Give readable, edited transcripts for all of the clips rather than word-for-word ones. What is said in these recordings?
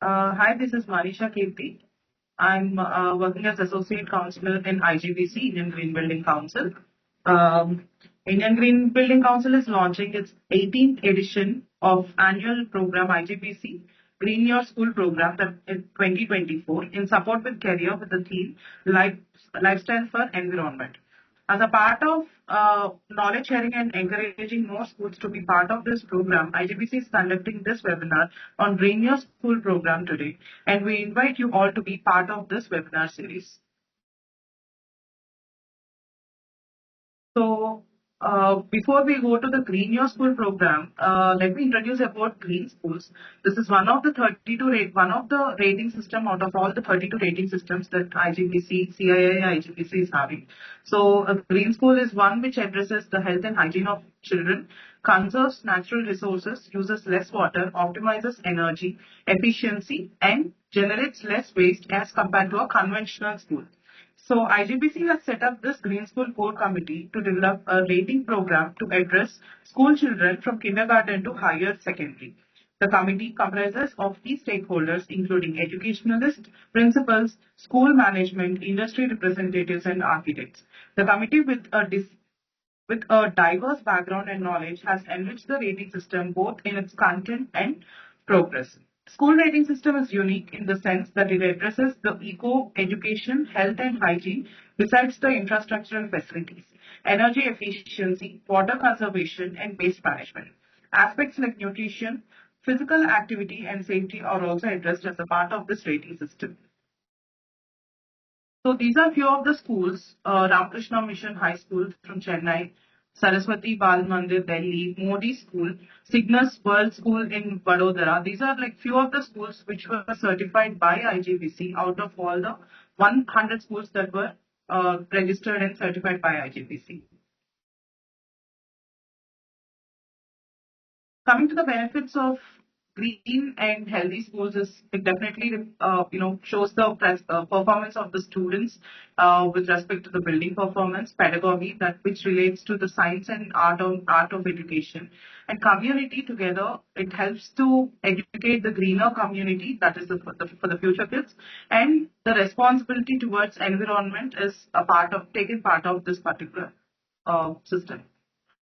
Hi, this is Manisha Kirti. I'm working as Associate Counselor in IGBC, Indian Green Building Council. Um, Indian Green Building Council is launching its 18th edition of annual program IGBC Green Your School program that in 2024 in support with career with the theme Life, Lifestyle for Environment. As a part of knowledge sharing and encouraging more schools to be part of this program, IGBC is conducting this webinar on Green Your School program today, and we invite you all to be part of this webinar series. So, before we go to the Green Your School program, let me introduce about Green Schools. This is one of the 32 one of the rating system out of all the 32 rating systems that IGBC, CII, IGBC is having. So, a Green School is one which addresses the health and hygiene of children, conserves natural resources, uses less water, optimizes energy efficiency, and generates less waste as compared to a conventional school. So IGBC has set up this Green School Core Committee to develop a rating program to address school children from kindergarten to higher secondary. The committee comprises of key stakeholders including educationalists, principals, school management, industry representatives, and architects. The committee with a diverse background and knowledge has enriched the rating system both in its content and progress. School rating system is unique in the sense that it addresses the eco, education, health and hygiene besides the infrastructural facilities, energy efficiency, water conservation and waste management. Aspects like nutrition, physical activity and safety are also addressed as a part of this rating system. So these are few of the schools, Ramakrishna Mission High School from Chennai, Saraswati Bal Mandir, Delhi, Modi School, Cygnus World School in Vadodara. These are like few of the schools which were certified by IGBC out of all the 100 schools that were registered and certified by IGBC. Coming to the benefits of green and healthy schools is it definitely shows the performance of the students with respect to the building performance, pedagogy that which relates to the science and art of education, and community together. It helps to educate the greener community, that is for the future kids, and the responsibility towards environment is a part of taken part of this particular system.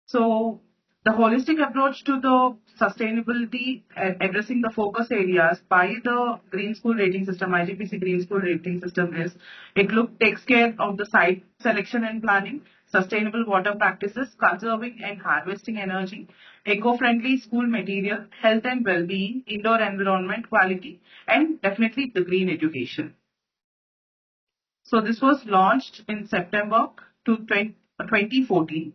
So the holistic approach to the sustainability addressing the focus areas by the Green School Rating System, IGPC Green School Rating System is takes care of the site selection and planning, sustainable water practices, conserving and harvesting energy, eco-friendly school material, health and well-being, indoor environment quality, and definitely the green education. So this was launched in September 2014.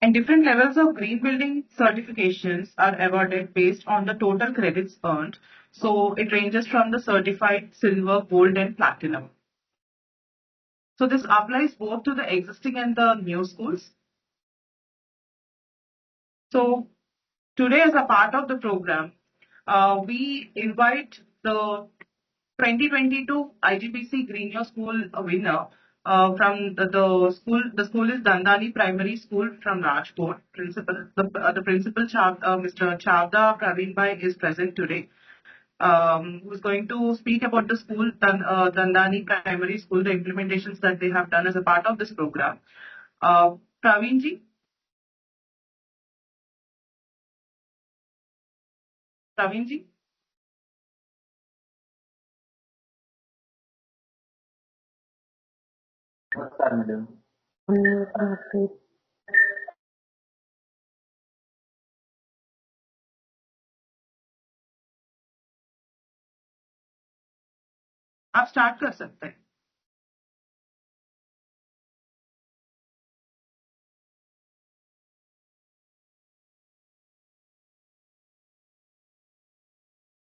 And different levels of green building certifications are awarded based on the total credits earned. So it ranges from the certified silver, gold, and platinum. So this applies both to the existing and the new schools. So today, as a part of the program, we invite the 2022 IGBC Green Your School winner from the school. The school is Dandani Primary School from Rajkot. The principal, Mr. Chavda Praveen Bhai, is present today. Who's going to speak about the school, Dandani Primary School, the implementations that they have done as a part of this program. Praveen ji, Praveen ji. नमस्कार madam. आप start कर सकते हैं।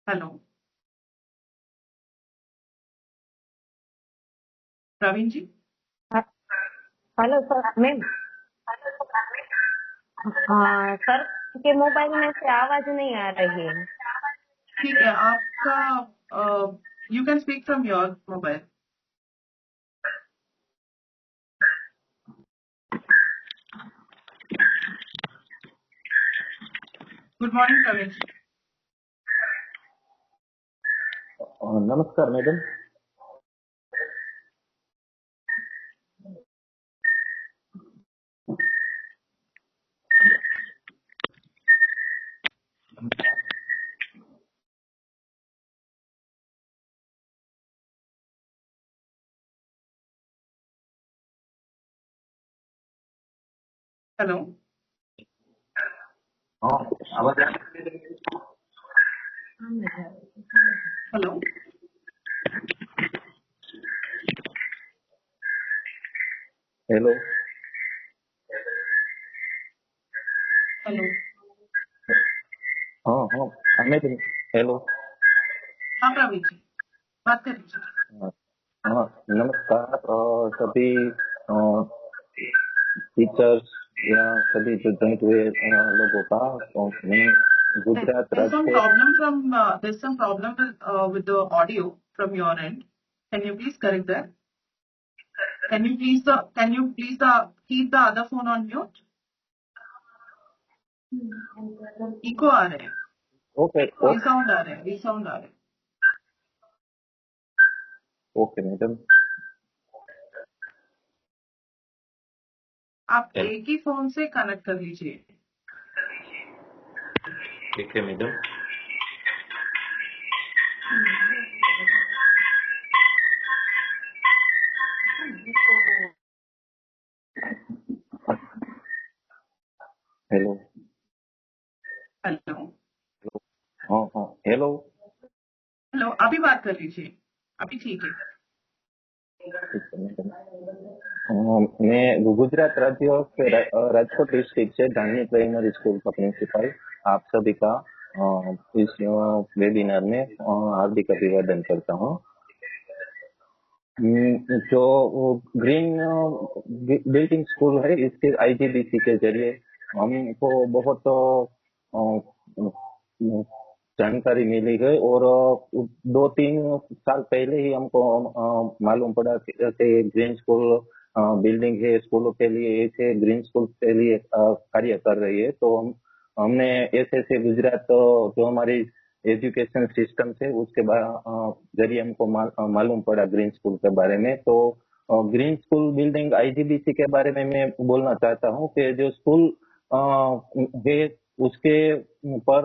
Hello Praveen ji. Hello sir ma'am. हाँ sir के mobile में से आवाज नहीं आ रही है। ठीक है, आपका you can speak from your mobile. Good morning, Praveen. नमस्कार मैडम। Hello. हाँ, आवाज आ रही है? Hello. हेलो। Hello. हाँ हाँ मैडम। हेलो। हाँ प्रवीण जी, बात कर लीजिए। हाँ नमस्कार सभी टीचर्स या सभी जो ज्वाइंट हुए लोगों का। मैं गुजरात There's some राज्य। problem from there's some problem with the audio from your end. Can you please correct that? Can you please keep the other phone on mute? Echo आ रहे हैं, ओके resound आ रहे हैं, resound आ रहे हैं। Okay madam. आप एक ही phone से connect कर लीजिए। ठीक है मैडम। हेलो। हेलो। हाँ हाँ हेलो। हेलो, अभी बात कर लीजिए, अभी ठीक है। ठीक है मैडम। मैं गुजरात राज्य के राजकोट डिस्ट्रिक्ट से धानी प्राइमरी स्कूल का प्रिंसिपल आप सभी का इस वेबिनार में हार्दिक अभिवादन करता हूँ। जो ग्रीन बिल्डिंग स्कूल है इसके आईजीबीसी के जरिए हमको बहुत जानकारी मिली है और 2-3 साल पहले ही हमको मालूम पड़ा कि ग्रीन स्कूल बिल्डिंग है स्कूलों के लिए, ऐसे ग्रीन स्कूल के लिए कार्य कर रही है। तो हमने ऐसे गुजरात जो हमारी एजुकेशन सिस्टम से उसके जरिए हमको मालूम पड़ा ग्रीन स्कूल के बारे में। तो ग्रीन स्कूल बिल्डिंग आईजीबीसी के बारे में मैं बोलना चाहता हूँ कि जो स्कूल है उसके पर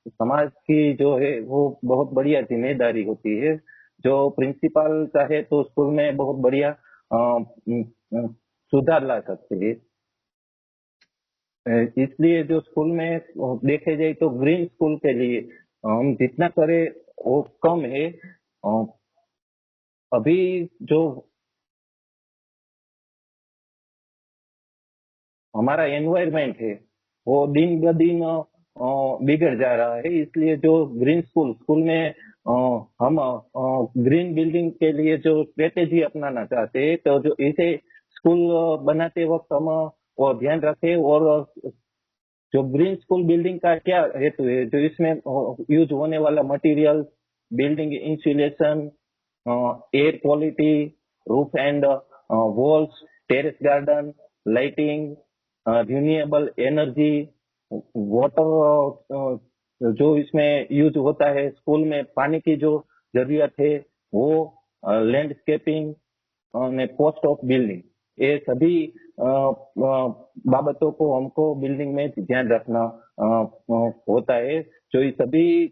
समाज की जो है वो बहुत बढ़िया जिम्मेदारी होती है। जो प्रिंसिपल चाहे तो स्कूल में बहुत बढ़िया सुधार ला सकते हैं। इसलिए जो स्कूल में देखे जाए तो ग्रीन स्कूल के लिए हम जितना करें वो कम है। अभी जो हमारा एनवायरमेंट है वो दिन ब दिन बिगड़ जा रहा है। इसलिए जो ग्रीन स्कूल में हम ग्रीन बिल्डिंग के लिए जो स्ट्रेटेजी अपनाना चाहते हैं तो जो इसे स्कूल बनाते वक्त हम वो ध्यान रखें और जो ग्रीन स्कूल बिल्डिंग का क्या हेतु है, जो इसमें यूज होने वाला material, building insulation, air quality, roof and walls, terrace garden, lighting, renewable energy, water जो इसमें यूज होता है स्कूल में, पानी की जो जरूरत है वो, लैंडस्केपिंग और कॉस्ट ऑफ बिल्डिंग, ये सभी बाबतों को हमको बिल्डिंग में ध्यान रखना होता है। जो ये सभी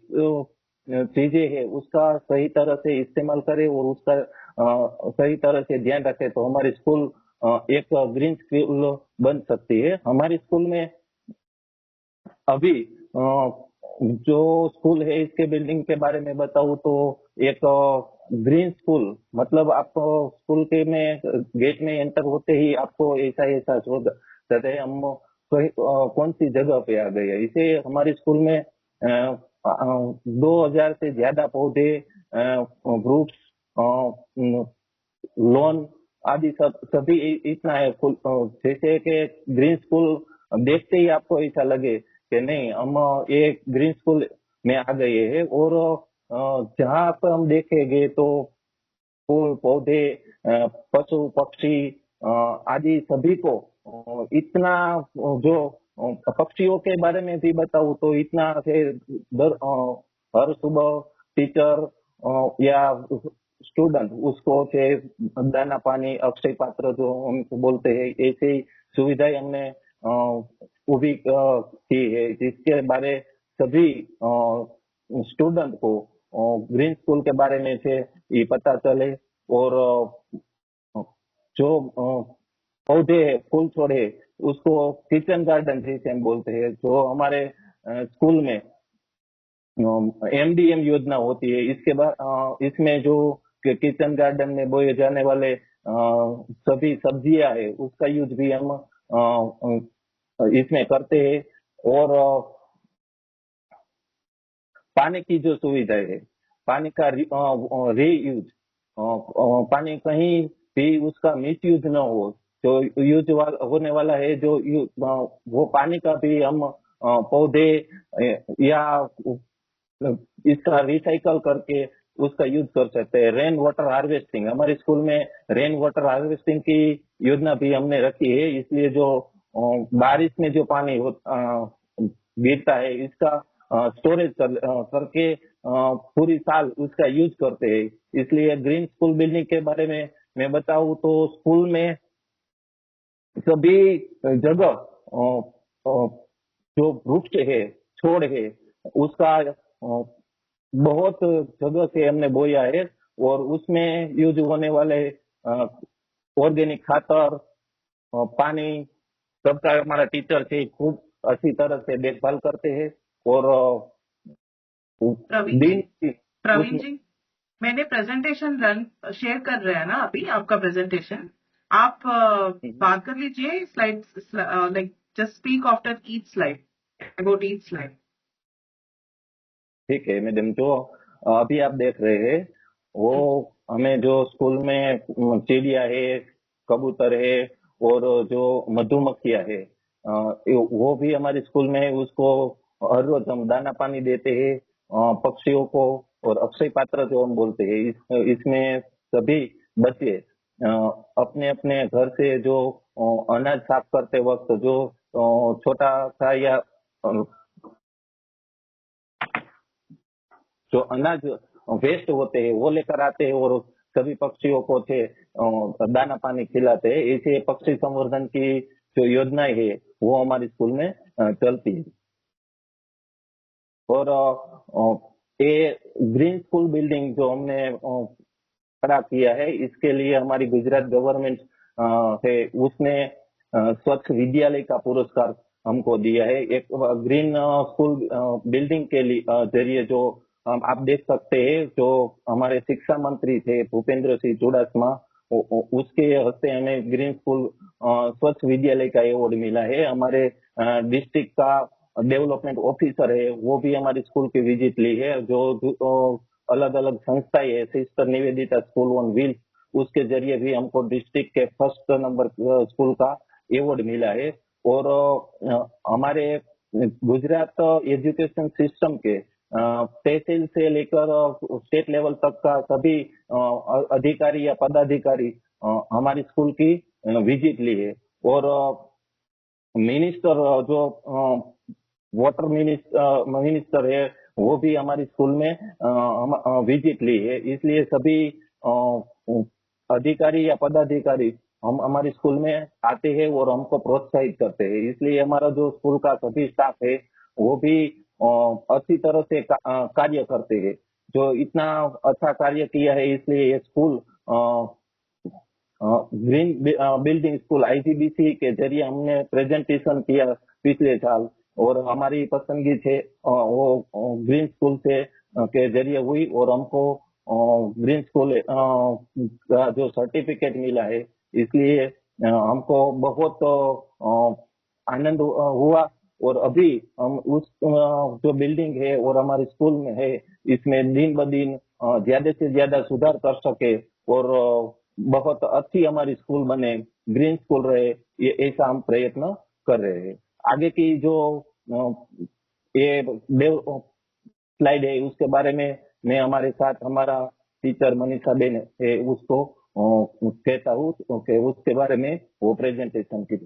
चीजें है उसका सही तरह से इस्तेमाल करें और उसका सही तरह से ध्यान रखें तो हमारी स्कूल एक ग्रीन स्कूल बन सकती है। हमारी स्कूल में अभी जो स्कूल है इसके बिल्डिंग के बारे में बताऊं तो एक ग्रीन स्कूल मतलब आप स्कूल के में गेट में एंटर होते ही आपको ऐसा एहसास होता है हम कौन सी जगह पे आ गए। इसे हमारे स्कूल में 2000 से ज्यादा पौधे, ग्रुप्स, लोन आदि सभी इतना है। जैसे कि ग्रीन स्कूल देखते ही आपको ऐसा लगे कि नहीं हम ये ग्रीन स्कूल में आ गए हैं। और जहाँ पर हम देखेंगे तो फूल पौधे, पशु पक्षी आदि सभी को इतना जो पक्षियों के बारे में भी बताऊं तो इतना है, हर सुबह टीचर या स्टूडेंट उसको से दाना पानी अक्षय पात्र जो हम बोलते हैं ऐसी सुविधाएं हमने ऊभी की है, जिसके बारे सभी स्टूडेंट को ग्रीन स्कूल के बारे में से ये पता चले। और जो पौधे फूल छोड़े उसको किचन गार्डन जैसे हम बोलते हैं, जो हमारे स्कूल में एमडीएम योजना होती है, इसके बाद इसमें जो किचन गार्डन में बोए जाने वाले सभी सब्जियां है उसका यूज भी हम इसमें करते हैं। और पानी की जो सुविधा है, पानी का रीयूज, पानी कहीं भी उसका मिस यूज न हो, जो यूज होने वाला है जो वो पानी का भी हम पौधे या इसका रिसाइकल करके उसका यूज कर सकते हैं। रेन वाटर हार्वेस्टिंग, हमारे स्कूल में रेन वाटर हार्वेस्टिंग की योजना भी हमने रखी है, इसलिए जो बारिश में जो पानी गिरता है इसका स्टोरेज करके पूरी साल उसका यूज करते हैं। इसलिए ग्रीन स्कूल बिल्डिंग के बारे में मैं बताऊं तो स्कूल में सभी जगह जो वृक्ष है, छोड़ है, उसका बहुत जगह से हमने बोया है और उसमें यूज होने वाले ऑर्गेनिक खातर, पानी, सबका हमारा टीचर से खूब अच्छी तरह से देखभाल करते हैं। और प्रवीण जी, दिन प्रवीण उसमें जी, मैंने प्रेजेंटेशन रन शेयर कर रहे हैं ना अभी आपका प्रेजेंटेशन। आप बात कर लीजिए slide, like just speak after each slide, about each slide. ठीक है मैडम, जो अभी आप देख रहे हैं वो हमें जो स्कूल में चिड़िया है, कबूतर है और जो मधुमक्खियां है, वो भी हमारे स्कूल में है, उसको हर रोज हम दाना पानी देते हैं पक्षियों को। और अक्षय पात्र जो हम बोलते हैं, इसमें सभी बच्चे अपने अपने घर से जो अनाज साफ करते वक्त जो छोटा सा या जो अनाज वेस्ट होते हैं वो लेकर आते हैं और सभी पक्षियों को थे दाना पानी खिलाते हैं। ऐसे पक्षी संवर्धन की जो योजनाएं है वो हमारे स्कूल में चलती है। और ये ग्रीन स्कूल बिल्डिंग जो हमने खड़ा किया है, इसके लिए हमारी गुजरात गवर्नमेंट है उसने स्वच्छ विद्यालय का पुरस्कार हमको दिया है। एक ग्रीन स्कूल बिल्डिंग के लिए जरिए जो आप देख सकते हैं, जो हमारे शिक्षा मंत्री थे भूपेंद्र सिंह चुड़ासमा, उसके हस्ते हमें ग्रीन स्कूल स्वच्छ विद्यालय का अवार्ड मिला है। हमारे डिस्ट्रिक्ट का डेवलपमेंट ऑफिसर है वो भी हमारे स्कूल की विजिट ली है। जो अलग अलग संस्थाएं है, sister Nivedita school on wheel, उसके जरिए भी हमको डिस्ट्रिक्ट के फर्स्ट नंबर स्कूल का अवार्ड मिला है। और हमारे गुजरात एजुकेशन सिस्टम के तहसील से लेकर स्टेट लेवल तक का सभी अधिकारी या पदाधिकारी हमारी स्कूल की विजिट ली है। और मिनिस्टर जो वाटर मिनिस्टर है वो भी हमारी स्कूल में विजिट ली है। इसलिए सभी अधिकारी या पदाधिकारी हम हमारे स्कूल में आते हैं और हमको प्रोत्साहित करते हैं। इसलिए हमारा जो स्कूल का सभी स्टाफ है वो भी अच्छी तरह से कार्य करते हैं। जो इतना अच्छा कार्य किया है, इसलिए ये school green building school IGBC के जरिए हमने प्रेजेंटेशन किया पिछले साल, और हमारी पसंदगी थे वो ग्रीन स्कूल से के जरिए हुई और हमको ग्रीन स्कूल का जो सर्टिफिकेट मिला है। इसलिए हमको बहुत आनंद हुआ। और अभी हम उस जो बिल्डिंग है और हमारे स्कूल में है, इसमें दिन ब दिन ज्यादा से ज्यादा सुधार कर सके और बहुत अच्छी हमारी स्कूल बने, ग्रीन स्कूल रहे, ये ऐसा हम प्रयत्न कर रहे हैं। आगे की जो ये स्लाइड है उसके बारे में मैं हमारे साथ हमारा टीचर मनीषा बेन है उसको कहता हूँ कि उसके बारे में वो प्रेजेंटेशन की।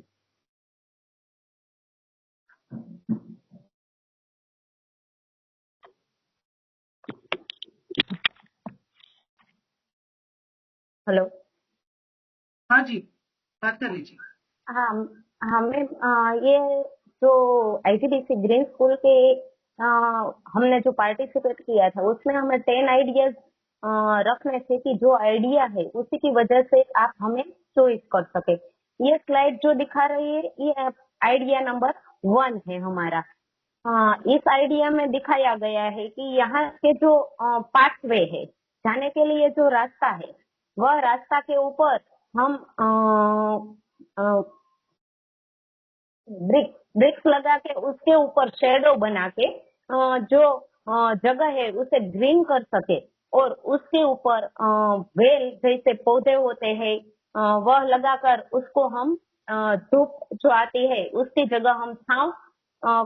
हेलो। हाँ जी, बात कर लीजिए। हाँ, हमें ये जो आईजीडीसी ग्रीन स्कूल के अ, हमने जो पार्टिसिपेट किया था उसमें हमें 10 आइडियाज रखने थे कि जो आइडिया है उसी की वजह से आप हमें चॉइस कर सके। ये स्लाइड जो दिखा रही है ये आइडिया नंबर 1 है हमारा। इस आइडिया में दिखाया गया है कि यहाँ के जो पाथवे है, जाने के लिए जो रास्ता है, वह रास्ता के ऊपर हम ब्रिक्स लगा के उसके ऊपर शेडो बना के जो जगह है उसे ग्रीन कर सके और उसके ऊपर वेल जैसे पौधे होते हैं वह लगाकर उसको हम धूप जो आती है उसकी जगह हम छांव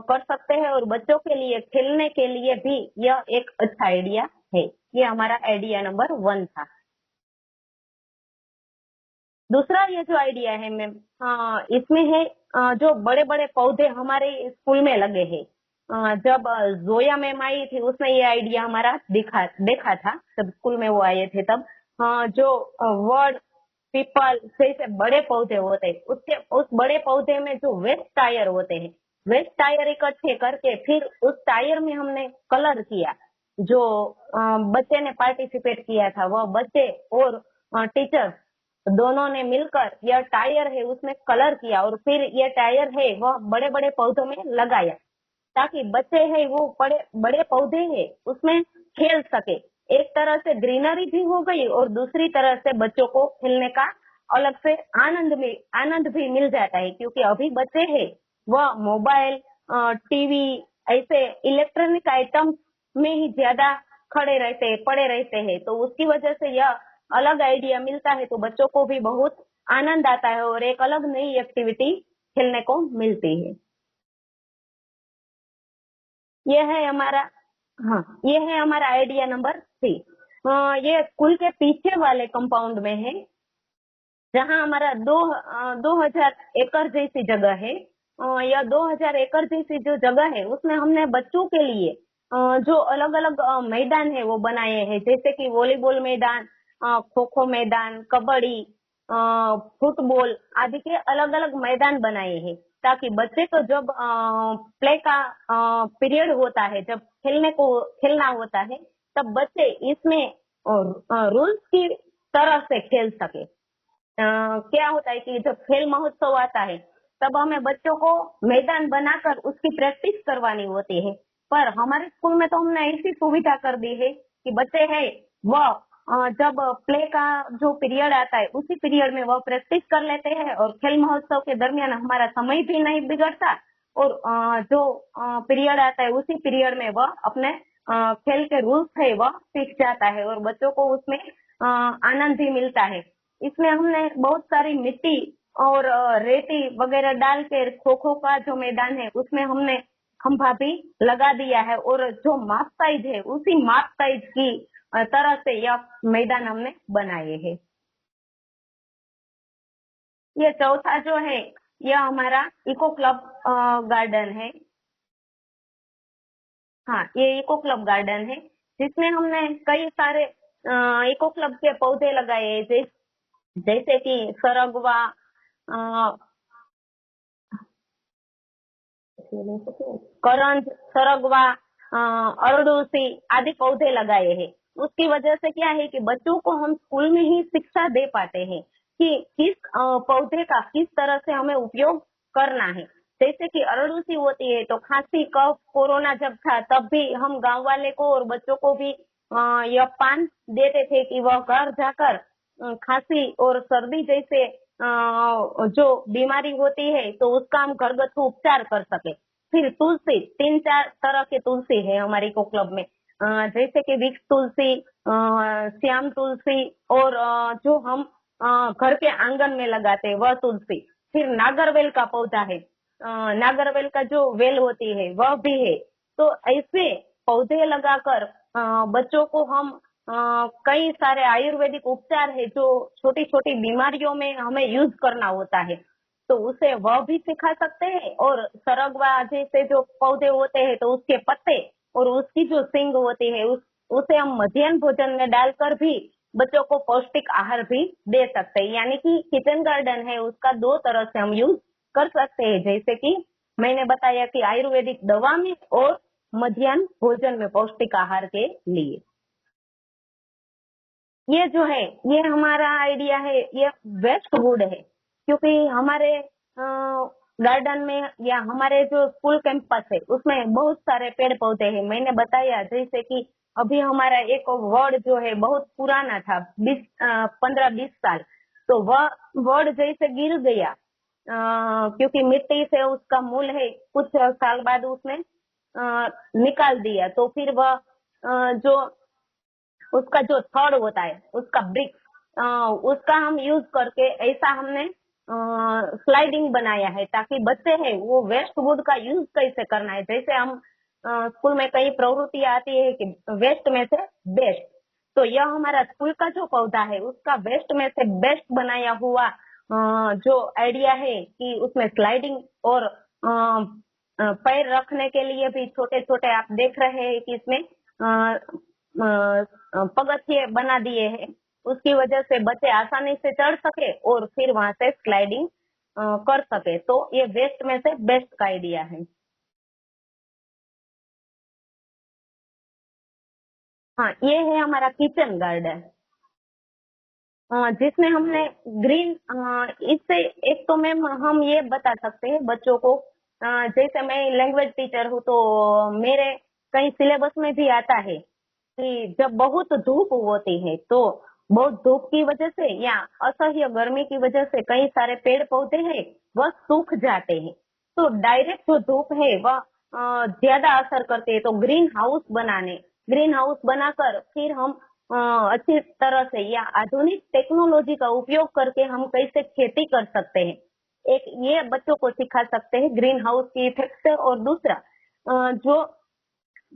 कर सकते हैं और बच्चों के लिए खेलने के लिए भी यह एक अच्छा आइडिया है। ये हमारा आइडिया नंबर 1 था। दूसरा ये जो आइडिया है मैम, इसमें है जो बड़े बड़े पौधे हमारे स्कूल में लगे हैं। जब जोया मैम आई थी उसने ये आइडिया हमारा देखा था जब स्कूल में वो आए थे तब। जो वर्ड पीपल जैसे बड़े पौधे होते हैं उसके उस बड़े पौधे में जो वेस्ट टायर होते हैं, वेस्ट टायर इकट्ठे करके फिर उस टायर में हमने कलर किया। जो बच्चे ने पार्टिसिपेट किया था वह बच्चे और टीचर्स दोनों ने मिलकर यह टायर है उसमें कलर किया और फिर यह टायर है वह बड़े बड़े पौधों में लगाया ताकि बच्चे है वो बड़े बड़े पौधे है उसमें खेल सके। एक तरह से ग्रीनरी भी हो गई और दूसरी तरह से बच्चों को खेलने का अलग से आनंद भी मिल जाता है क्योंकि अभी बच्चे है वह मोबाइल टीवी ऐसे इलेक्ट्रॉनिक आइटम्स में ही ज्यादा पड़े रहते हैं तो उसकी वजह से यह अलग आइडिया मिलता है तो बच्चों को भी बहुत आनंद आता है और एक अलग नई एक्टिविटी खेलने को मिलती है। ये है हमारा हाँ ये है हमारा आइडिया नंबर 3। ये स्कूल के पीछे वाले कंपाउंड में है जहाँ हमारा 2000 एकड़ जैसी जगह है। यह 2000 एकड़ जैसी जो जगह है उसमें हमने बच्चों के लिए जो अलग अलग मैदान है वो बनाए हैं जैसे कि वॉलीबॉल मैदान, खो खो मैदान, कबड्डी, फुटबॉल आदि के अलग अलग मैदान बनाए हैं ताकि बच्चे को जब प्ले का पीरियड होता है जब खेलना होता है तब बच्चे इसमें रूल्स की तरह से खेल सके। क्या होता है कि जब खेल महोत्सव आता है तब हमें बच्चों को मैदान बनाकर उसकी प्रैक्टिस करवानी होती है पर हमारे स्कूल में तो हमने ऐसी सुविधा कर दी है कि बच्चे हैं वह जब प्ले का जो पीरियड आता है उसी पीरियड में वह प्रैक्टिस कर लेते हैं और खेल महोत्सव के दरमियान हमारा समय भी नहीं बिगड़ता और जो पीरियड आता है उसी पीरियड में वह अपने खेल के रूल्स है वह सीख जाता है और बच्चों को उसमें आनंद भी मिलता है। इसमें हमने बहुत सारी मिट्टी और रेती वगैरह डाल के खो खो का जो मैदान है उसमें हमने खंभा भी लगा दिया है और जो माप साइज है उसी माप साइज की तरह से यह मैदान हमने बनाए हैं। ये चौथा जो है यह हमारा इको क्लब गार्डन है। हाँ ये इको क्लब गार्डन है जिसमें हमने कई सारे इको क्लब के पौधे लगाए हैं जैसे कि सरगवा, करंज, सरगवा, अरडूसी आदि पौधे लगाए हैं। उसकी वजह से क्या है कि बच्चों को हम स्कूल में ही शिक्षा दे पाते हैं कि किस पौधे का किस तरह से हमें उपयोग करना है। जैसे कि अरडूसी होती है तो खांसी कफ कोरोना जब था तब भी हम गांव वाले को और बच्चों को भी यह पान देते थे कि वह घर जाकर खांसी और सर्दी जैसे जो बीमारी होती है तो उसका हम घरगथ्थू उपचार कर सके। फिर तुलसी 3-4 तरह के तुलसी है हमारे इको क्लब में जैसे कि विक्स तुलसी, श्याम तुलसी और जो हम घर के आंगन में लगाते हैं वह तुलसी। फिर नागरवेल का पौधा है, नागरवेल का जो वेल होती है वह भी है। तो ऐसे पौधे लगाकर बच्चों को हम कई सारे आयुर्वेदिक उपचार है जो छोटी छोटी बीमारियों में हमें यूज करना होता है तो उसे वह भी सिखा सकते हैं और सरगवा जैसे जो पौधे होते हैं तो उसके पत्ते और उसकी जो सिंग होती है उसे हम मध्याह्न भोजन में डालकर भी बच्चों को पौष्टिक आहार भी दे सकते हैं। यानी कि किचन गार्डन है उसका दो तरह से हम यूज कर सकते हैं, जैसे कि मैंने बताया कि आयुर्वेदिक दवा में और मध्याह्न भोजन में पौष्टिक आहार के लिए। ये जो है ये हमारा आइडिया है, ये वेस्ट वुड है, क्योंकि हमारे गार्डन में या हमारे जो स्कूल कैंपस है उसमें बहुत सारे पेड़ पौधे हैं। मैंने बताया जैसे कि अभी हमारा एक वर्ड जो है बहुत पुराना था, 15-20 साल, तो वह वर्ड जैसे गिर गया, क्योंकि मिट्टी से उसका मूल है, कुछ साल बाद उसने निकाल दिया, तो फिर वह जो उसका जो थर्ड होता है उसका ब्रिक्स, उसका हम यूज करके ऐसा हमने स्लाइडिंग बनाया है, ताकि बच्चे हैं वो वेस्ट वुड का यूज कैसे करना है। जैसे हम स्कूल में कई प्रवृत्तियां आती है कि वेस्ट में से बेस्ट, तो यह हमारा स्कूल का जो पौधा है उसका वेस्ट में से बेस्ट बनाया हुआ जो आइडिया है कि उसमें स्लाइडिंग और पैर रखने के लिए भी छोटे छोटे आप देख रहे हैं कि इसमें पगथिये बना दिए हैं, उसकी वजह से बच्चे आसानी से चढ़ सके और फिर वहां से स्लाइडिंग कर सके। तो ये वेस्ट में से बेस्ट का आइडिया है। हाँ, ये है हमारा किचन गार्डन, जिसमें हमने ग्रीन, इससे एक तो मैम हम ये बता सकते हैं बच्चों को, जैसे मैं लैंग्वेज टीचर हूँ तो मेरे कई सिलेबस में भी आता है कि जब बहुत धूप होती है तो बहुत धूप की वजह से या असह्य गर्मी की वजह से कई सारे पेड़ पौधे हैं वह सूख जाते हैं, तो डायरेक्ट जो धूप है वह ज्यादा असर करती है। तो ग्रीन हाउस बनाकर फिर हम अच्छी तरह से या आधुनिक टेक्नोलॉजी का उपयोग करके हम कैसे खेती कर सकते हैं, एक ये बच्चों को सिखा सकते हैं ग्रीन हाउस की इफेक्ट। और दूसरा जो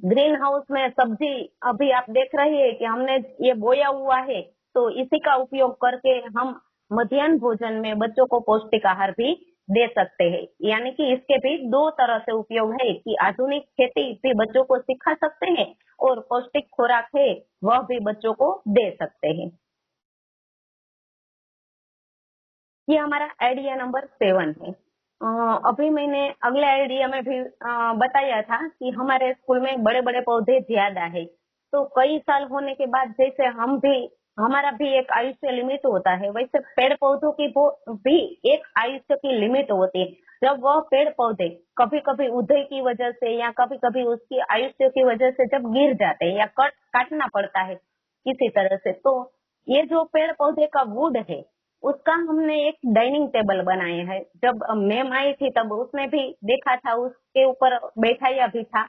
ग्रीन हाउस में सब्जी अभी आप देख रहे हैं कि हमने ये बोया हुआ है, तो इसी का उपयोग करके हम मध्याह्न भोजन में बच्चों को पौष्टिक आहार भी दे सकते हैं। यानी कि इसके भी दो तरह से उपयोग है कि आधुनिक खेती भी बच्चों को सिखा सकते हैं और पौष्टिक खुराक है वह भी बच्चों को दे सकते हैं। ये हमारा आइडिया नंबर 7 है। अभी मैंने अगले आइडिया में भी बताया था कि हमारे स्कूल में बड़े बड़े पौधे ज्यादा है, तो कई साल होने के बाद जैसे हमारा भी एक आयुष्य लिमिट होता है, वैसे पेड़ पौधों की भी एक आयुष्य की लिमिट होती है। जब वह पेड़ पौधे कभी कभी उदय की वजह से या कभी कभी उसकी आयुष्य की वजह से जब गिर जाते हैं या काटना पड़ता है किसी तरह से, तो ये जो पेड़ पौधे का वुड है उसका हमने एक डाइनिंग टेबल बनाया है। जब मैम आई थी तब उसने भी देखा था, उसके ऊपर बैठाया भी था।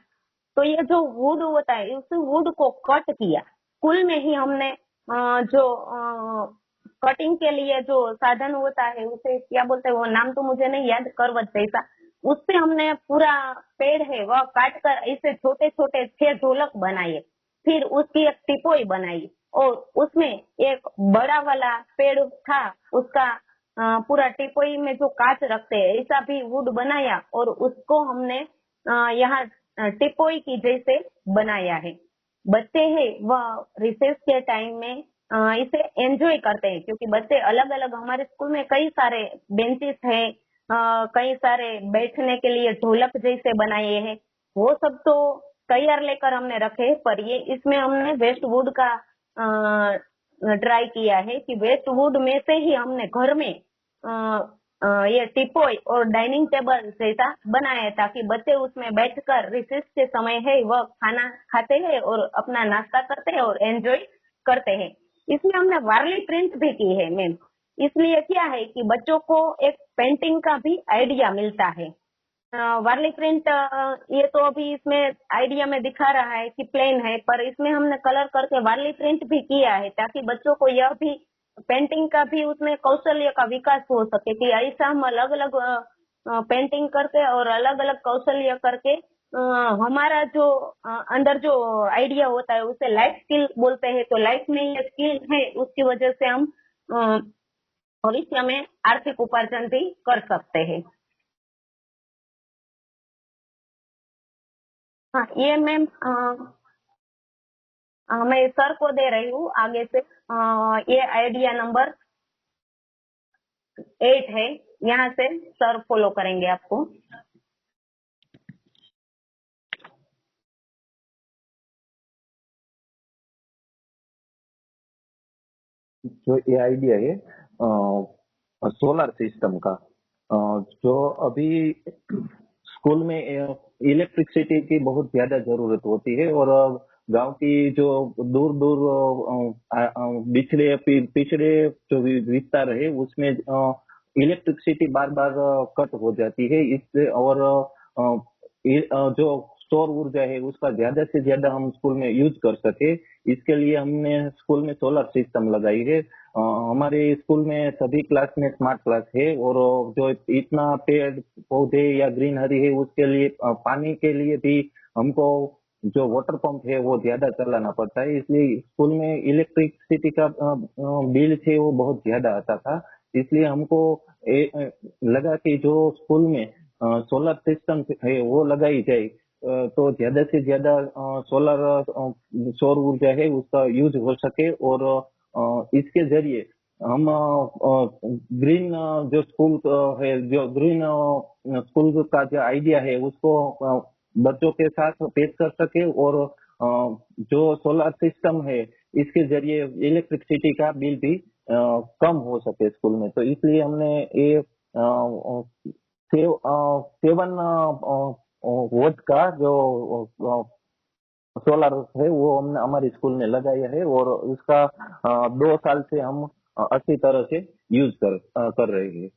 तो ये जो वुड होता है उस वुड को कट किया, स्कूल में ही हमने जो कटिंग के लिए जो साधन होता है उसे क्या बोलते हैं वो नाम तो मुझे नहीं याद, करवट जैसा, उससे हमने पूरा पेड़ है वह काट कर ऐसे छोटे छोटे 6 ढोलक बनाए, फिर उसकी एक टिपोई बनाई और उसमें एक बड़ा वाला पेड़ था उसका पूरा टिपोई में जो कांच रखते हैं ऐसा भी वुड बनाया और उसको हमने यहाँ टिपोई की जैसे बनाया है। बच्चे हैं वह रिसेस के टाइम में इसे एंजॉय करते हैं, क्योंकि बच्चे अलग अलग, हमारे स्कूल में कई सारे बेंचेस हैं, कई सारे बैठने के लिए ढोलक जैसे बनाए हैं, वो सब तो तैयार लेकर हमने रखे, पर ये इसमें हमने वेस्ट वुड का ट्राई किया है कि वेस्ट वुड में से ही हमने घर में ये टिपोई और डाइनिंग टेबल जैसा बनाया है, ताकि बच्चे उसमें बैठकर रिसेस के समय है वह खाना खाते हैं और अपना नाश्ता करते हैं और एंजॉय करते हैं। इसमें हमने वार्ली प्रिंट भी की है मैम, इसलिए क्या है कि बच्चों को एक पेंटिंग का भी आइडिया मिलता है। वार्ली प्रिंट ये तो अभी इसमें आइडिया में दिखा रहा है कि प्लेन है, पर इसमें हमने कलर करके वार्ली प्रिंट भी किया है, ताकि बच्चों को यह भी पेंटिंग का भी उसमें कौशल्य का विकास हो सके कि ऐसा हम अलग अलग पेंटिंग करके और अलग अलग कौशल्य करके हमारा जो अंदर जो आइडिया होता है उसे लाइफ स्किल बोलते हैं, तो लाइफ में ये स्किल है उसकी वजह से हम भविष्य में आर्थिक उपार्जन भी कर सकते हैं। हाँ, ये मैम मैं सर को दे रही हूँ आगे से। ये आइडिया नंबर 8 है, यहाँ से सर फॉलो करेंगे आपको। जो ये आइडिया है सोलर सिस्टम का, जो अभी स्कूल में इलेक्ट्रिसिटी की बहुत ज्यादा जरूरत होती है, और गांव की जो दूर दूर पिछड़े जो विस्तार है उसमें इलेक्ट्रिसिटी बार बार कट हो जाती है। इससे और जो सौर ऊर्जा है उसका ज्यादा से ज्यादा हम स्कूल में यूज कर सके, इसके लिए हमने स्कूल में सोलर सिस्टम लगाई है। हमारे स्कूल में सभी क्लास में स्मार्ट क्लास है, और जो इतना पेड़ पौधे या ग्रीनरी है उसके लिए पानी के लिए भी हमको जो वाटर पंप है वो ज्यादा चलाना पड़ता है, इसलिए स्कूल में इलेक्ट्रिसिटी का बिल थे वो बहुत ज्यादा आता था। इसलिए हमको लगा कि जो स्कूल में सोलर सिस्टम है वो लगाई जाए, तो ज्यादा से ज्यादा सोलर सौर ऊर्जा है उसका यूज हो सके, और इसके जरिए हम ग्रीन जो स्कूल है, जो ग्रीन स्कूल का जो आइडिया है उसको बच्चों के साथ पेश कर सके, और जो सोलर सिस्टम है इसके जरिए इलेक्ट्रिसिटी का बिल भी कम हो सके स्कूल में। तो इसलिए हमने ये 7 वोट का जो सोलर है वो हमने हमारे स्कूल में लगाया है, और उसका 2 साल से हम अच्छी तरह से यूज कर रहे हैं।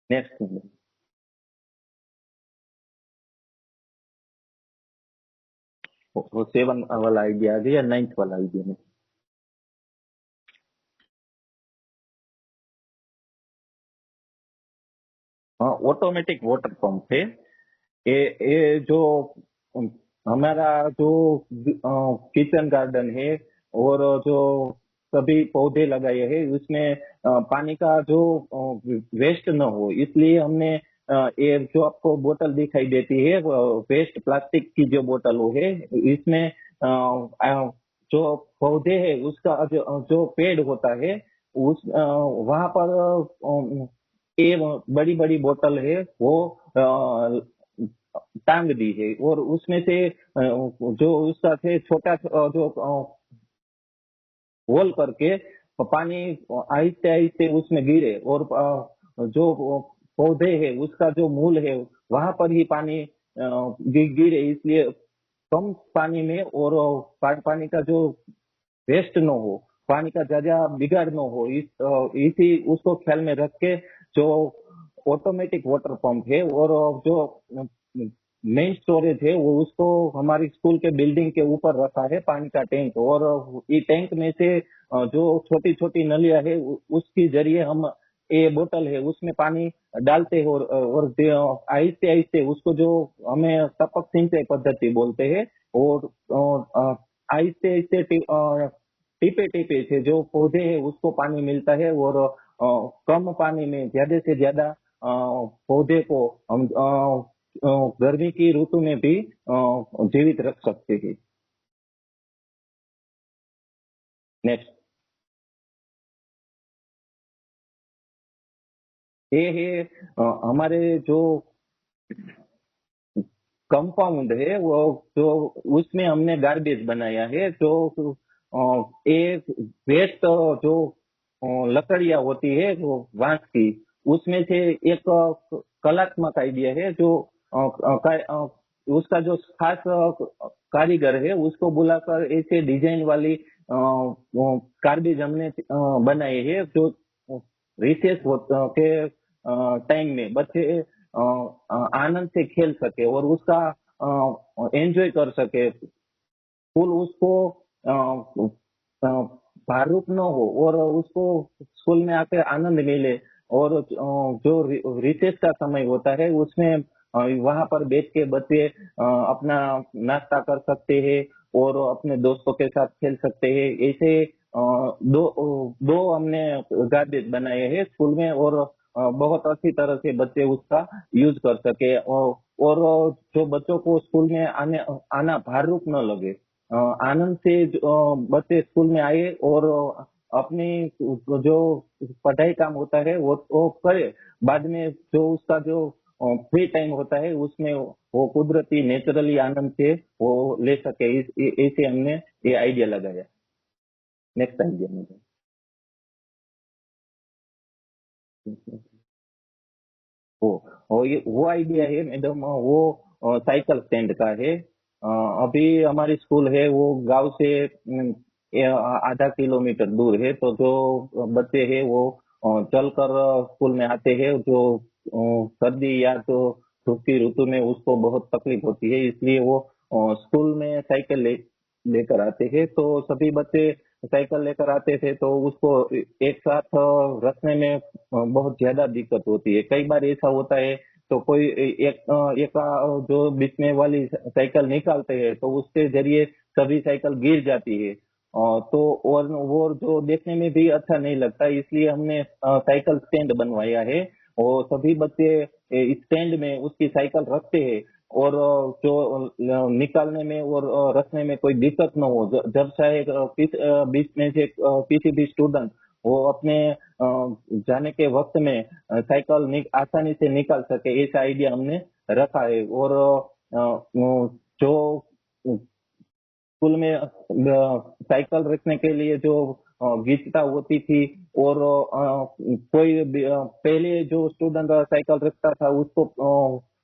नेक्स्ट, वो 7 वाला आइडिया आ गया, 9th वाला आइडिया में ऑटोमेटिक वाटर पंप है। ये जो हमारा जो किचन गार्डन है और जो सभी पौधे लगाए हैं उसमें पानी का जो वेस्ट न हो, इसलिए हमने ये जो आपको बोतल दिखाई देती है वेस्ट प्लास्टिक की जो बोतल है, इसमें जो पौधे है उसका जो पेड़ होता है उस वहां पर ये बड़ी बड़ी बोतल है वो टांग दी है, और उसमें से जो उसका से छोटा जो होल करके पानी आहिस्ते आहिस्ते उसमें गिरे, और जो पौधे है उसका जो मूल है वहां पर ही पानी गिरे, इसलिए कम पानी में और पानी का जो वेस्ट न हो, पानी का ज्यादा बिगाड़ न हो, इसी उसको ख्याल में रख के जो ऑटोमेटिक वाटर पंप है और जो मेन स्टोरेज है वो उसको हमारी स्कूल के बिल्डिंग के ऊपर रखा है पानी का टैंक, और ये टैंक में से जो छोटी छोटी नलियां है उसके जरिए हम ये बोतल है उसमें पानी डालते हैं, और आहिस्ते आहिस्ते उसको जो हमें टपक सिंचाई पद्धति बोलते हैं, और आहिस्ते आहिस्ते टीपे टीपे से जो पौधे है उसको पानी मिलता है, और कम पानी में ज्यादा से ज्यादा पौधे को हम गर्मी की ऋतु में भी जीवित रख सकते हैं। नेक्स्ट, ये है हमारे जो कंपाउंड है वो जो उसमें हमने गार्बेज बनाया है, जो एक वेस्ट जो लकड़ियां होती है वो बांस की, उसमें से एक कलात्मक आइडिया है जो उसका जो खास कारीगर है उसको बुलाकर ऐसे डिजाइन वाली गार्बेज हमने बनाए हैं, जो रिसेस के टाइम में बच्चे आनंद से खेल सके और उसका एंजॉय कर सके, स्कूल उसको भारूप न हो और उसको स्कूल में आके आनंद मिले, और जो रिसेस का समय होता है उसमें वहां पर बैठ के बच्चे अपना नाश्ता कर सकते हैं और अपने दोस्तों के साथ खेल सकते हैं। ऐसे दो हमने गार्बेज बनाए हैं स्कूल में, और बहुत अच्छी तरह से बच्चे उसका यूज कर सके, और जो बच्चों को स्कूल में आना भार रूप न लगे। आनंद से बच्चे स्कूल में आए और अपनी जो पढ़ाई काम होता है वो करे। बाद में जो उसका जो फ्री टाइम होता है उसमें वो कुदरती नेचुरली आनंद से वो ले सके, ऐसे हमने ये आइडिया लगाया। नेक्स्ट आइडिया मुझे वो वो आइडिया है मैडम, वो साइकिल स्टैंड का है। अभी हमारी स्कूल है वो गांव से आधा किलोमीटर दूर है, तो जो बच्चे हैं वो चलकर स्कूल में आते हैं। जो सर्दी या तो धूप की ऋतु में उसको बहुत तकलीफ होती है, इसलिए वो स्कूल में साइकिल लेकर आते हैं। तो सभी बच्चे साइकिल लेकर आते थे, तो उसको एक साथ रखने में बहुत ज्यादा दिक्कत होती है। कई बार ऐसा होता है तो कोई एक जो बीच में वाली साइकिल निकालते हैं तो उसके जरिए सभी साइकिल गिर जाती है। तो और वो जो देखने में भी अच्छा नहीं लगता, इसलिए हमने साइकिल स्टैंड बनवाया है। और सभी बच्चे स्टैंड में उसकी साइकिल रखते हैं, और जो निकालने में और रखने में कोई दिक्कत न हो। जब चाहे बीच में से किसी भी स्टूडेंट वो अपने जाने के वक्त में आसानी से निकाल सके, ऐसा आइडिया हमने रखा है। और जो स्कूल में साइकिल रखने के लिए जो गीचता होती थी, और पहले जो स्टूडेंट साइकिल रखता था उसको